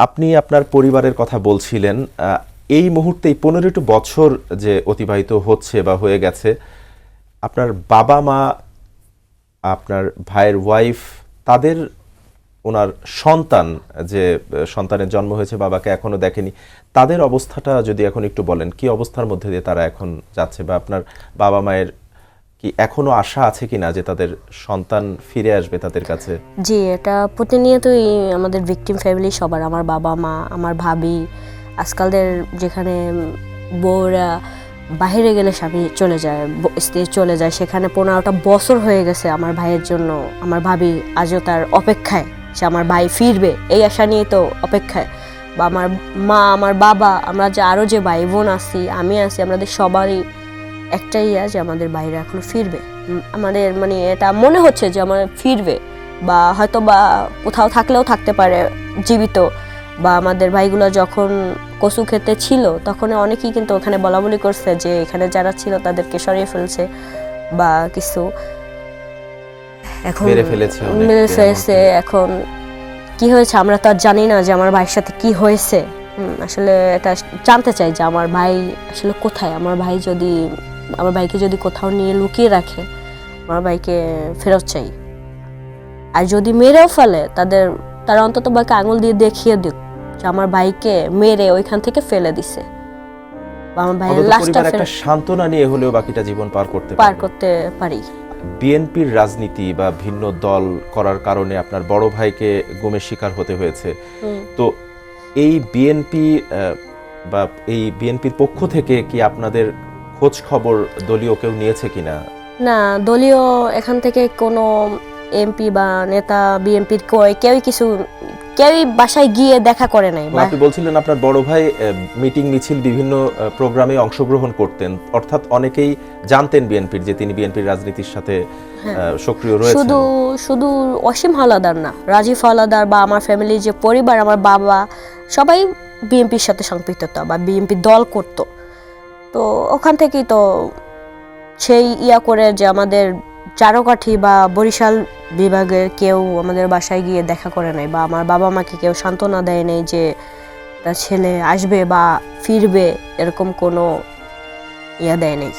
আপনি আপনার পরিবারের কথা বলছিলেন, এই মুহূর্তে 15টা বছর যে অতিবাহিত হচ্ছে বা হয়ে গেছে, আপনার বাবা মা, আপনার ভাইয়ের ওয়াইফ, তাদের ওনার সন্তান যে সন্তানের জন্ম হয়েছে বাবাকে এখনো দেখেনি, তাদের অবস্থাটা যদি এখন একটু বলেন, কি অবস্থার মধ্যে দিয়ে তারা এখন যাচ্ছে, বা আপনার বাবা মায়ের কি এখনো আশা আছে কিনা যে তাদের সন্তান ফিরে আসবে তাদের কাছে? জি, এটা প্রতিনিয়তই আমাদের ভিকটিম ফ্যামিলি সবার, আমার বাবা মা, আমার ভাবি, আজকালদের যেখানে বউরা বাইরে গেলে স্বামী চলে যায়, স্ত্রী চলে যায়, সেখানে 15টা বছর হয়ে গেছে আমার ভাইয়ের জন্য। আমার ভাবি আজও তার অপেক্ষায়, সে আমার ভাই ফিরবে এই আশা নিয়ে তো অপেক্ষায়। বা আমার মা, আমার বাবা, আমরা যে আরও যে ভাই বোন আছি, আমি আছি, আমাদের সবারই একটাই যে আমাদের বাইরে এখনো ফিরবে। আমাদের মানে এটা মনে হচ্ছে যে আমার ফিরবে, বা হয়তো বা কোথাও থাকলেও থাকতে পারে জীবিত। বা আমাদের ভাইগুলো যখন কচু খেতে ছিল তখন অনেকেই কিন্তু ওখানে বলাবলি করছে যে এখানে যারা ছিল তাদেরকে সরিয়ে ফেলছে বা কিছু, এখন মেরে ফেলেছে। এখন কি হয়েছে আমরা তো আর জানি না যে আমার ভাইয়ের সাথে কি হয়েছে। আসলে এটা জানতে চাই যে আমার ভাই আসলে কোথায়। আমার ভাইকে যদি কোথাও নিয়ে লুকিয়ে রাখে, আমার ভাইকে ফেরত চাই। আর যদি মেরেও ফেলে তারা অন্তত বাকি আঙুল দিয়ে দেখিয়ে দিক যে আমার ভাইকে মেরে ওইখান থেকে ফেলে দিছে, বা আমার ভাইয়ের লাশটা একটা সান্ত্বনা নিয়ে হলেও বাকিটা জীবন পার করতে পারি। বিএনপির রাজনীতি বা ভিন্ন দল করার কারণে আপনার বড় ভাইকে গুমের শিকার হতে হয়েছে। তো এই বিএনপির পক্ষ থেকে কি আপনাদের খোঁজ খবর দলীয় কেউ নিয়েছে কিনা? না, দলীয় এখান থেকে কোনো এমপি বা নেতা বিএনপির কেউই বাসায় গিয়ে দেখা করে নাই। আপনি বলছিলেন আপনার বড় ভাই মিটিং মিছিল বিভিন্ন প্রোগ্রামে অংশগ্রহণ করতেন, অর্থাৎ অনেকেই জানতেন বিএনপির, যে তিনি বিএনপির রাজনীতির সাথে সক্রিয় রয়েছেন। শুধু অসীম হাওলাদার না, রাজীব হাওলাদার বা আমার ফ্যামিলির যে পরিবার, আমার বাবা সবাই বিএনপির সাথে সম্পৃক্ত বা বিএনপি দল করত। তো ওখান থেকেই তো সেই করে যে আমাদের চারকাঠি বা বরিশাল বিভাগের কেউ আমাদের বাসায় গিয়ে দেখা করে নাই, বা আমার বাবা মাকে কেউ সান্ত্বনা দেয় নাই যে তার ছেলে আসবে বা ফিরবে, এরকম কোনো দেয় নাই।